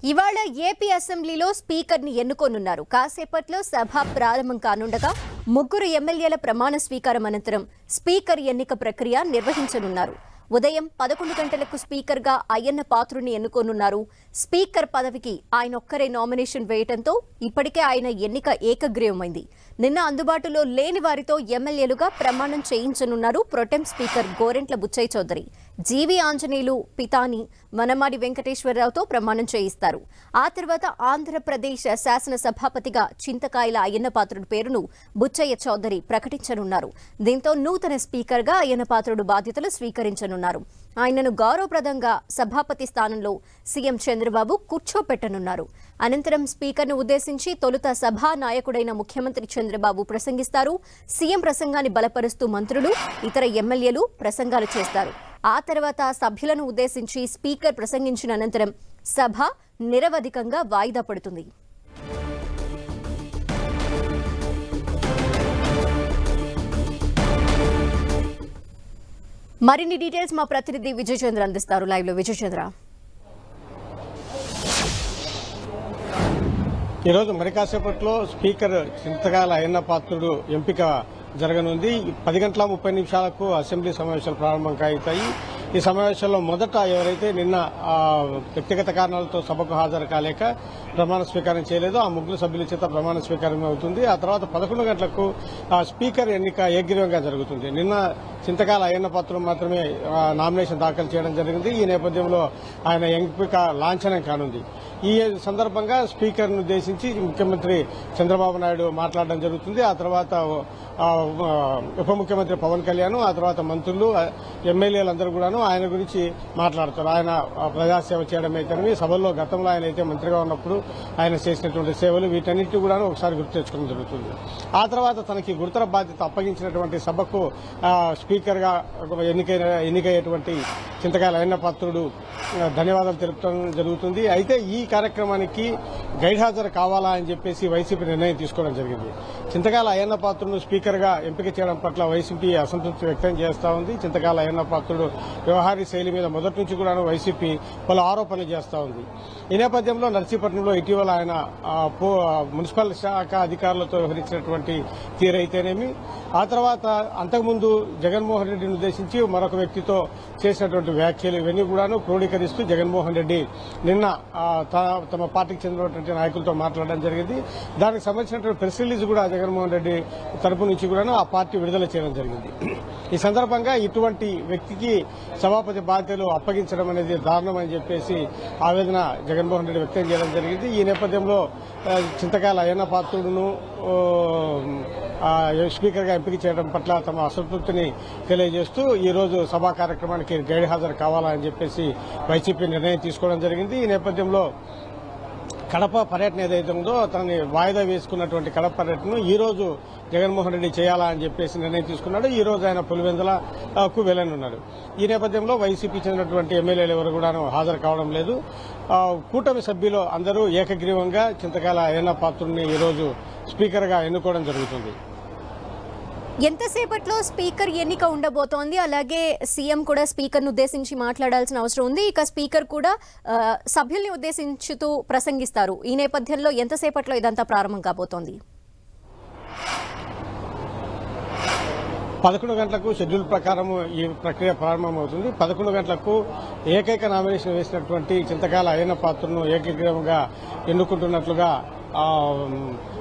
ఇవాళ ఏపీ అసెంబ్లీలో స్పీకర్ని ఎన్నుకోనున్నారు. కాసేపట్లో సభ ప్రారంభం కానుండగా ముగ్గురు ఎమ్మెల్యేల ప్రమాణ స్వీకారం అనంతరం స్పీకర్ ఎన్నిక ప్రక్రియ నిర్వహించనున్నారు. ఉదయం 11 గంటలకు స్పీకర్గా అయ్యన్న పాత్రుని ఎన్నుకోనున్నారు. స్పీకర్ పదవికి ఆయన ఒక్కరే నామినేషన్ వేయడంతో ఇప్పటికే ఆయన ఎన్నిక ఏకగ్రీవమైంది. నిన్న అందుబాటులో లేని వారితో ఎమ్మెల్యేలుగా ప్రమాణం చేయించనున్నారు ప్రొటెం స్పీకర్ గోరెంట్ల బుచ్చయ్య చౌదరి. జీవి ఆంజనేయులు పితాని వనమాడి వెంకటేశ్వరరావుతో ప్రమాణం చేయిస్తారు. ఆ తర్వాత ఆంధ్రప్రదేశ్ శాసనసభాపతిగా చింతకాయల అయ్యన్న పాత్రుడి పేరును బుచ్చయ్య చౌదరి ప్రకటించనున్నారు. దీంతో నూతన స్పీకర్గా అయ్యన్న పాత్రుడు బాధ్యతలు స్వీకరించనున్నారు. ఆయనను గౌరవప్రదంగా సభాపతి స్థానంలో సీఎం చంద్రబాబు కూర్చోపెట్టనున్నారు. అనంతరం స్పీకర్ను ఉద్దేశించి తొలుత సభా నాయకుడైన ముఖ్యమంత్రి చంద్రబాబు ప్రసంగిస్తారు. సీఎం ప్రసంగాన్ని బలపరుస్తూ మంత్రులు, ఇతర ఎమ్మెల్యేలు ప్రసంగాలు చేస్తారు. ఆ తర్వాత సభ్యులను ఉద్దేశించి స్పీకర్ ప్రసంగించిన అనంతరం సభ నిరవధికంగా వాయిదా పడుతుంది. మరిన్ని డీటెయిల్స్ మా ప్రతినిధి విజయ్ చంద్ర అందిస్తారు. లైవ్ లో విజయ్ చంద్ర. ఈరోజు మరి కాసేపట్లో స్పీకర్ చింతకాయల అయ్యన్న పాత్రుడు ఎంపిక జరగనుంది. 10:30 అసెంబ్లీ సమావేశాలు ప్రారంభం కావుతాయి. ఈ సమావేశంలో మొదట ఎవరైతే నిన్న వ్యక్తిగత కారణాలతో సభకు హాజరు కాలేక ప్రమాణ స్వీకారం చేయలేదో ఆ ముగ్గురు సభ్యుల చేత ప్రమాణ స్వీకారం అవుతుంది. ఆ తర్వాత 11 గంటలకు స్పీకర్ ఎన్నిక ఏకగ్రీవంగా జరుగుతుంది. నిన్న చింతకాయల అయ్యన్న పాత్రుడు మాత్రమే నామినేషన్ దాఖలు చేయడం జరిగింది. ఈ నేపథ్యంలో ఆయన ఎంపిక లాంఛనం కానుంది. ఈ సందర్భంగా స్పీకర్ను ఉద్దేశించి ముఖ్యమంత్రి చంద్రబాబు నాయుడు మాట్లాడడం జరుగుతుంది. ఆ తర్వాత ఉప ముఖ్యమంత్రి పవన్ కళ్యాణ్, ఆ తర్వాత మంత్రులు, ఎమ్మెల్యేలందరూ కూడాను ఆయన గురించి మాట్లాడతారు. ఆయన ప్రజాసేవ చేయడం అయితేనే సభల్లో గతంలో ఆయన అయితే మంత్రిగా ఉన్నప్పుడు ఆయన చేసినటువంటి సేవలు వీటన్నిటి కూడా ఒకసారి గుర్తు తెచ్చుకోవడం జరుగుతుంది. ఆ తర్వాత తనకి గురుతర బాధ్యత అప్పగించినటువంటి సభకు స్పీకర్ గా ఎన్నికయ్యేటువంటి చింతకాయల అయ్యన్న పాత్రుడు ధన్యవాదాలు తెలుపడం జరుగుతుంది. అయితే ఈ కార్యక్రమానికి గైడ్ హాజరు కావాలా అని చెప్పేసి వైసీపీ నిర్ణయం తీసుకోవడం జరిగింది. చింతకాయల అయ్యన్న పాత్రుడు స్పీకర్ గా ఎంపిక చేయడం పట్ల వైసీపీ అసంతృప్తి వ్యక్తం చేస్తా ఉంది. చింతకాయల అయ్యన్న పాత్రుడు వ్యవహార శైలి మీద మొదటి నుంచి కూడా వైసీపీ పలు ఆరోపణలు చేస్తా ఉంది. ఈ నేపథ్యంలో నర్సీపట్నంలో ఇటీవల ఆయన మున్సిపల్ శాఖ అధికారులతో వ్యవహరించినటువంటి తీరైతేనేమి, ఆ తర్వాత అంతకుముందు జగన్మోహన్ రెడ్డిని ఉద్దేశించి మరొక వ్యక్తితో చేసినటువంటి వ్యాఖ్యలు ఇవన్నీ కూడాను క్రోడీకరిస్తూ జగన్మోహన్ రెడ్డి నిన్న తమ పార్టీకి చెందినటువంటి నాయకులతో మాట్లాడడం జరిగింది. దానికి సంబంధించినటువంటి ప్రెస్ రిలీజ్ కూడా జగన్మోహన్ రెడ్డి తరపు నుంచి కూడాను ఆ పార్టీ విడుదల చేయడం జరిగింది. ఈ సందర్భంగా ఇటువంటి వ్యక్తికి సభాపతి బాధ్యతలు అప్పగించడం అనేది దారుణమని చెప్పేసి ఆవేదన జగన్మోహన్ రెడ్డి వ్యక్తం చేయడం జరిగింది. ఈ నేపథ్యంలో చింతకాయల అయ్యన్న పాత్రుడును స్పీకర్ గా ఎంపిక చేయడం పట్ల తమ అసంతృప్తిని తెలియజేస్తూ ఈ రోజు సభా కార్యక్రమానికి గైడ్ హాజరు కావాలని చెప్పేసి వైసీపీ నిర్ణయం తీసుకోవడం జరిగింది. ఈ నేపథ్యంలో కడప పర్యటన ఏదైతే ఉందో తనని వాయిదా వేసుకున్నటువంటి కడప పర్యటనను ఈ రోజు జగన్మోహన్ రెడ్డి చేయాలా అని చెప్పేసి నిర్ణయం తీసుకున్నాడు. ఈ రోజు ఆయన పులివెందులకు వెళ్లనున్నాడు. ఈ నేపథ్యంలో వైసీపీ చెందినటువంటి ఎమ్మెల్యేలు ఎవరు కూడా హాజరు కావడం లేదు. కూటమి సభ్యులు అందరూ ఏకగ్రీవంగా చింతకాయల అయ్యన్న పాత్రుడిని ఈ రోజు స్పీకర్ గా ఎన్నుకోవడం జరుగుతుంది. ఎంతసేపట్లో స్పీకర్ ఎన్నిక ఉండబోతోంది? అలాగే సీఎం కూడా స్పీకర్ ను ఉద్దేశించి మాట్లాడాల్సిన అవసరం ఉంది. ఇక స్పీకర్ కూడా సభ్యుల్ని ఉద్దేశించుతూ ప్రసంగిస్తారు. ఈ నేపథ్యంలో ఎంతసేపట్లో ఇదంతా ప్రారంభం కాబోతోంది? 11 గంటలకు షెడ్యూల్ ప్రకారం ఈ ప్రక్రియ ప్రారంభమవుతుంది. 11 గంటలకు ఏకైక నామినేషన్ వేసినటువంటి చింతకాయల అయ్యన్న పాత్రను ఏకగ్రీవంగా ఎన్నుకుంటున్నట్లుగా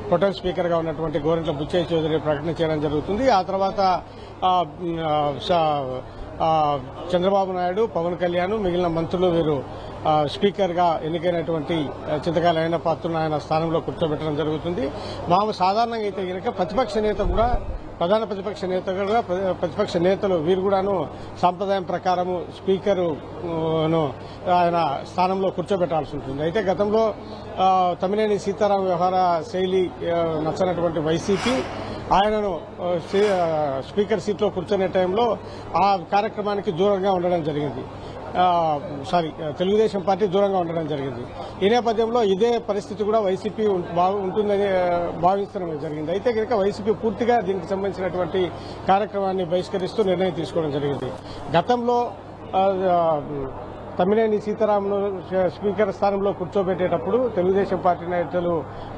ప్రొటెం స్పీకర్ గా ఉన్నటువంటి గోరెంట్ల బుచ్చయ్య చౌదరి ప్రకటన చేయడం జరుగుతుంది. ఆ తర్వాత చంద్రబాబు నాయుడు, పవన్ కళ్యాణ్, మిగిలిన మంత్రులు వీరు స్పీకర్ గా ఎన్నికైనటువంటి చింతకాయల అయ్యన్న పాత్రను ఆయన స్థానంలో కూర్చోబెట్టడం జరుగుతుంది. సాధారణంగా అయితే కనుక ప్రతిపక్ష నేత కూడా ప్రధాన ప్రతిపక్ష నేతలుగా ప్రతిపక్ష నేతలు వీరు కూడాను సాంప్రదాయం ప్రకారము స్పీకర్ను ఆయన స్థానంలో కూర్చోబెట్టాల్సి ఉంటుంది. అయితే గతంలో తమ్మినేని సీతారాం వ్యవహార శైలి నచ్చనటువంటి వైసీపీ ఆయనను స్పీకర్ సీట్లో కూర్చునే టైంలో ఆ కార్యక్రమానికి దూరంగా ఉండడం జరిగింది. తెలుగుదేశం పార్టీ దూరంగా ఉండడం జరిగింది. ఈ నేపథ్యంలో ఇదే పరిస్థితి కూడా వైసీపీ ఉంటుందని భావించడం జరిగింది. అయితే కనుక వైసీపీ పూర్తిగా దీనికి సంబంధించినటువంటి కార్యక్రమాన్ని బహిష్కరిస్తూ నిర్ణయం తీసుకోవడం జరిగింది. గతంలో తమ్మినేని సీతారామును స్పీకర్ స్థానంలో కూర్చోబెట్టేటప్పుడు తెలుగుదేశం పార్టీ నాయకులు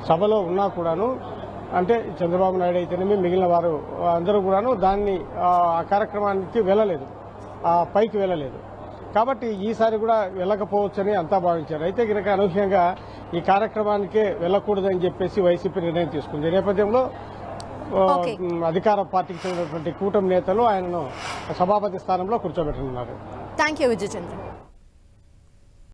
సభలో ఉన్నా కూడాను, అంటే చంద్రబాబు నాయుడు అయితేనేమి మిగిలిన వారు అందరూ కూడాను దాన్ని ఆ కార్యక్రమానికి వెళ్ళలేదు, పైకి వెళ్ళలేదు. కాబట్టి ఈసారి కూడా వెళ్ళకపోవచ్చని అంతా భావించారు. అయితే కనుక అనూహ్యంగా ఈ కార్యక్రమానికే వెళ్ళకూడదని చెప్పేసి వైసీపీ నిర్ణయం తీసుకుంది. ఈ నేపథ్యంలో అధికార పార్టీకి చెందినటువంటి కూటమి నేతలు ఆయనను సభాపతి స్థానంలో కూర్చోబెట్టనున్నారు. Thank you Vijayachandra.